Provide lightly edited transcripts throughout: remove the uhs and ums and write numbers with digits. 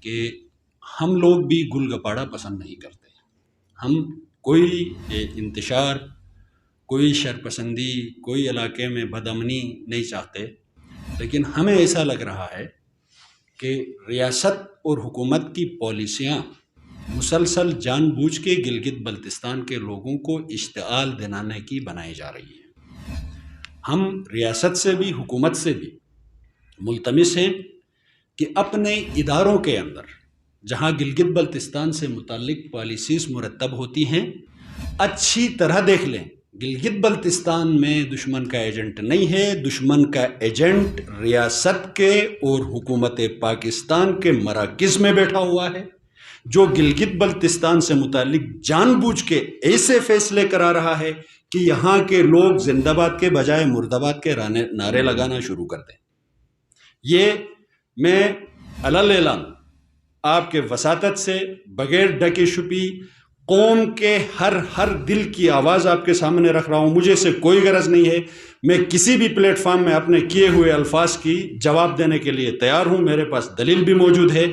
کہ ہم لوگ بھی گل گپاڑا پسند نہیں کرتے. ہم کوئی انتشار، کوئی شرپسندی، کوئی علاقے میں بدامنی نہیں چاہتے، لیکن ہمیں ایسا لگ رہا ہے کہ ریاست اور حکومت کی پالیسیاں مسلسل جان بوجھ کے گلگت بلتستان کے لوگوں کو اشتعال دلانے کی بنائی جا رہی ہے. ہم ریاست سے بھی حکومت سے بھی ملتمس ہیں کہ اپنے اداروں کے اندر جہاں گلگت بلتستان سے متعلق پالیسیز مرتب ہوتی ہیں اچھی طرح دیکھ لیں. گلگت بلتستان میں دشمن کا ایجنٹ نہیں ہے، دشمن کا ایجنٹ ریاست کے اور حکومت پاکستان کے مراکز میں بیٹھا ہوا ہے، جو گلگت بلتستان سے متعلق جان بوجھ کے ایسے فیصلے کرا رہا ہے کہ یہاں کے لوگ زندہ باد کے بجائے مرد آباد کے نعرے لگانا شروع کر دیں. یہ میں علل اعلان آپ کے وساطت سے بغیر ڈکے چھپی قوم کے ہر دل کی آواز آپ کے سامنے رکھ رہا ہوں. مجھے سے کوئی غرض نہیں ہے، میں کسی بھی پلیٹ فارم میں اپنے کیے ہوئے الفاظ کی جواب دینے کے لیے تیار ہوں، میرے پاس دلیل بھی موجود ہے.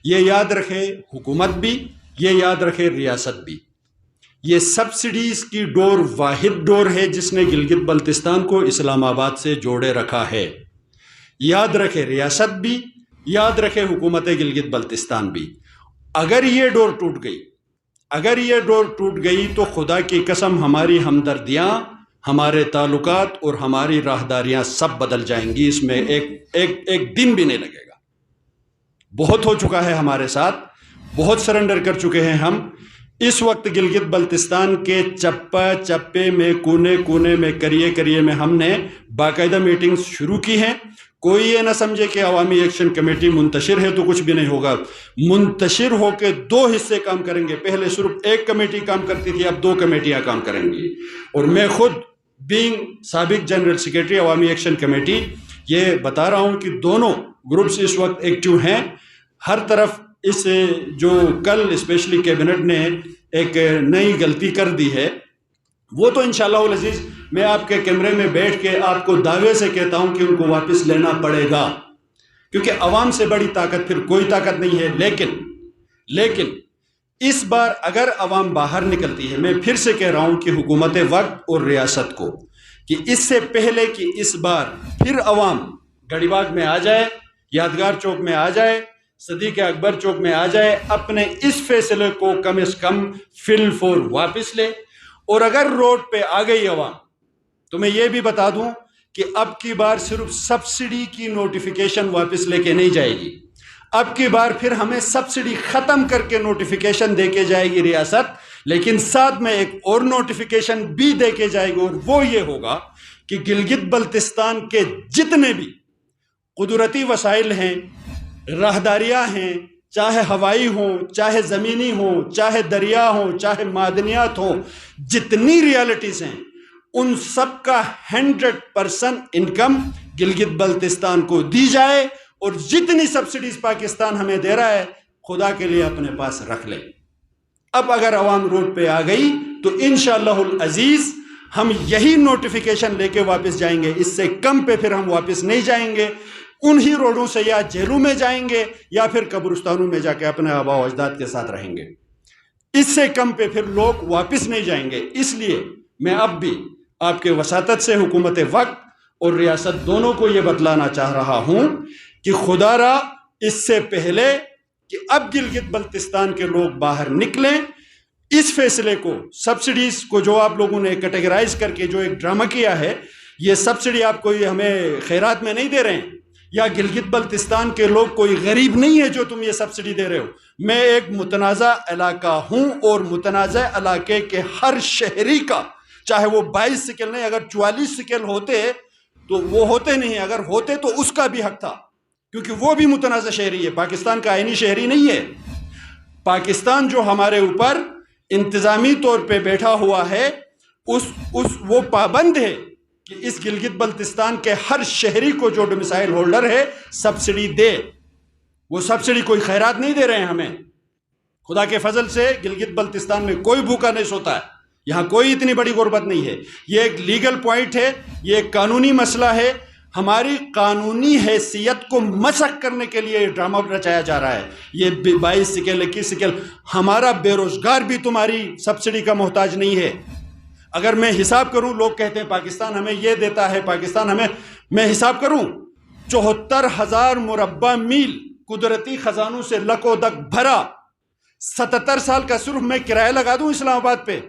یہ یاد رکھے حکومت بھی، یہ یاد رکھے ریاست بھی، یہ سبسڈیز کی ڈور واحد ڈور ہے جس نے گلگت بلتستان کو اسلام آباد سے جوڑے رکھا ہے. یاد رکھے ریاست بھی، یاد رکھے حکومت گلگت بلتستان بھی. اگر یہ ڈور ٹوٹ گئی تو خدا کی قسم ہماری ہمدردیاں، ہمارے تعلقات اور ہماری راہداریاں سب بدل جائیں گی. اس میں ایک دن بھی نہیں لگے گا. بہت ہو چکا ہے ہمارے ساتھ، بہت سرنڈر کر چکے ہیں ہم. اس وقت گلگت بلتستان کے چپے میں، کونے میں، کریے میں ہم نے باقاعدہ میٹنگز شروع کی ہیں. کوئی یہ نہ سمجھے کہ عوامی ایکشن کمیٹی منتشر ہے تو کچھ بھی نہیں ہوگا. منتشر ہو کے دو حصے کام کریں گے. پہلے صرف ایک کمیٹی کام کرتی تھی، اب 2 کمیٹیاں کام کریں گی. اور میں خود بینگ سابق جنرل سیکریٹری عوامی ایکشن کمیٹی یہ بتا رہا ہوں کہ دونوں گروپس اس وقت ایکٹیو ہیں. ہر طرف اس جو کل اسپیشلی کیبنٹ نے ایک نئی غلطی کر دی ہے، وہ تو انشاءاللہ العزیز میں آپ کے کیمرے میں بیٹھ کے آپ کو دعوے سے کہتا ہوں کہ ان کو واپس لینا پڑے گا، کیونکہ عوام سے بڑی طاقت پھر کوئی طاقت نہیں ہے. لیکن اس بار اگر عوام باہر نکلتی ہے، میں پھر سے کہہ رہا ہوں کہ حکومت وقت اور ریاست کو کہ اس سے پہلے کہ اس بار پھر عوام گڑی باغ میں آ جائے، یادگار چوک میں آ جائے، صدیق اکبر چوک میں آ جائے، اپنے اس فیصلے کو کم از کم فل فور واپس لے. اور اگر روڈ پہ آ گئی عوام تو میں یہ بھی بتا دوں کہ اب کی بار صرف سبسڈی کی نوٹیفیکیشن واپس لے کے نہیں جائے گی. اب کی بار پھر ہمیں سبسڈی ختم کر کے نوٹیفیکیشن دے کے جائے گی ریاست، لیکن ساتھ میں ایک اور نوٹیفیکیشن بھی دے کے جائے گی، اور وہ یہ ہوگا کہ گلگت بلتستان کے جتنے بھی قدرتی وسائل ہیں، راہداریاں ہیں، چاہے ہوائی ہوں، چاہے زمینی ہوں، چاہے دریا ہوں، چاہے معدنیات ہوں، جتنی ریالٹیز ہیں ان سب کا 100% انکم گلگت بلتستان کو دی جائے. اور جتنی سبسڈیز پاکستان ہمیں دے رہا ہے خدا کے لیے اپنے پاس رکھ لیں. اب اگر عوام روڈ پہ آ گئی تو انشاءاللہ العزیز ہم یہی نوٹیفیکیشن لے کے واپس جائیں گے. اس سے کم پہ پھر ہم واپس نہیں جائیں گے. انہی روڈوں سے یا جیلوں میں جائیں گے یا پھر قبرستانوں میں جا کے اپنے آبا و اجداد کے ساتھ رہیں گے. اس سے کم پہ پھر لوگ واپس نہیں جائیں گے. اس لیے میں اب بھی آپ کے وساطت سے حکومت وقت اور ریاست دونوں کو یہ بتلانا چاہ رہا ہوں کہ خدا را اس سے پہلے کہ اب گلگت بلتستان کے لوگ باہر نکلیں، اس فیصلے کو، سبسڈیز کو جو آپ لوگوں نے کیٹیگرائز کر کے جو ایک ڈرامہ کیا ہے، یہ سبسڈی آپ کوئی ہمیں خیرات میں نہیں دے رہے ہیں، یا گلگت بلتستان کے لوگ کوئی غریب نہیں ہے جو تم یہ سبسڈی دے رہے ہو. میں ایک متنازع علاقہ ہوں اور متنازع علاقے کے ہر شہری کا، چاہے وہ 22 سیکل نہیں، اگر 44 سیکل ہوتے تو وہ ہوتے نہیں، اگر ہوتے تو اس کا بھی حق تھا، کیونکہ وہ بھی متنازع شہری ہے، پاکستان کا آئینی شہری نہیں ہے. پاکستان جو ہمارے اوپر انتظامی طور پہ بیٹھا ہوا ہے وہ پابند ہے کہ اس گلگت بلتستان کے ہر شہری کو جو ڈومیسائل ہولڈر ہے سبسڈی دے. وہ سبسڈی کوئی خیرات نہیں دے رہے ہیں ہمیں. خدا کے فضل سے گلگت بلتستان میں کوئی بھوکا نہیں سوتا ہے، یہاں کوئی اتنی بڑی غربت نہیں ہے. یہ ایک لیگل پوائنٹ ہے، یہ ایک قانونی مسئلہ ہے. ہماری قانونی حیثیت کو مسخ کرنے کے لیے یہ ڈرامہ رچایا جا رہا ہے. یہ 22 سیکل 21 سیکل. ہمارا بے روزگار بھی تمہاری سبسڈی کا محتاج نہیں ہے. اگر میں حساب کروں، لوگ کہتے ہیں پاکستان ہمیں یہ دیتا ہے، پاکستان ہمیں، میں حساب کروں 74,000 مربع میل قدرتی خزانوں سے لکو دک بھرا، 77 سال کا صرف میں کرایہ لگا دوں اسلام آباد پہ،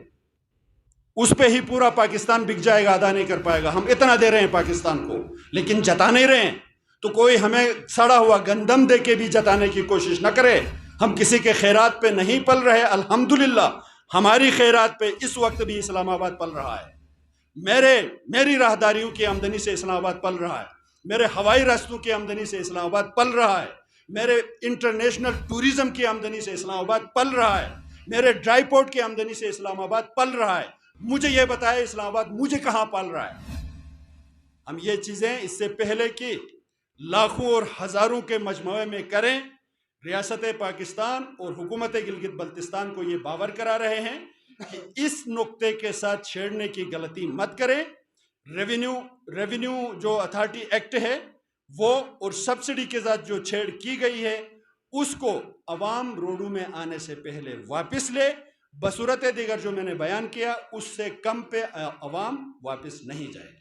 اس پہ ہی پورا پاکستان بک جائے گا، ادا نہیں کر پائے گا. ہم اتنا دے رہے ہیں پاکستان کو، لیکن جتا نہیں رہے ہیں. تو کوئی ہمیں سڑا ہوا گندم دے کے بھی جتانے کی کوشش نہ کرے. ہم کسی کے خیرات پہ نہیں پل رہے. الحمدللہ ہماری خیرات پہ اس وقت بھی اسلام آباد پل رہا ہے. میری راہداریوں کی آمدنی سے اسلام آباد پل رہا ہے. میرے ہوائی راستوں کی آمدنی سے اسلام آباد پل رہا ہے. میرے انٹرنیشنل ٹوریزم کی آمدنی سے اسلام آباد پل رہا ہے. میرے ڈرائی پورٹ کی آمدنی سے اسلام آباد پل رہا ہے. مجھے یہ بتائے اسلام آباد مجھے کہاں پال رہا ہے؟ ہم یہ چیزیں اس سے پہلے کہ لاکھوں اور ہزاروں کے مجموعے میں کریں، ریاست پاکستان اور حکومت گلگت بلتستان کو یہ باور کرا رہے ہیں کہ اس نقطے کے ساتھ چھیڑنے کی غلطی مت کریں. ریونیو جو اتھارٹی ایکٹ ہے وہ اور سبسڈی کے ساتھ جو چھیڑ کی گئی ہے اس کو عوام روڈوں میں آنے سے پہلے واپس لے. بصورت دیگر جو میں نے بیان کیا اس سے کم پہ عوام واپس نہیں جائے.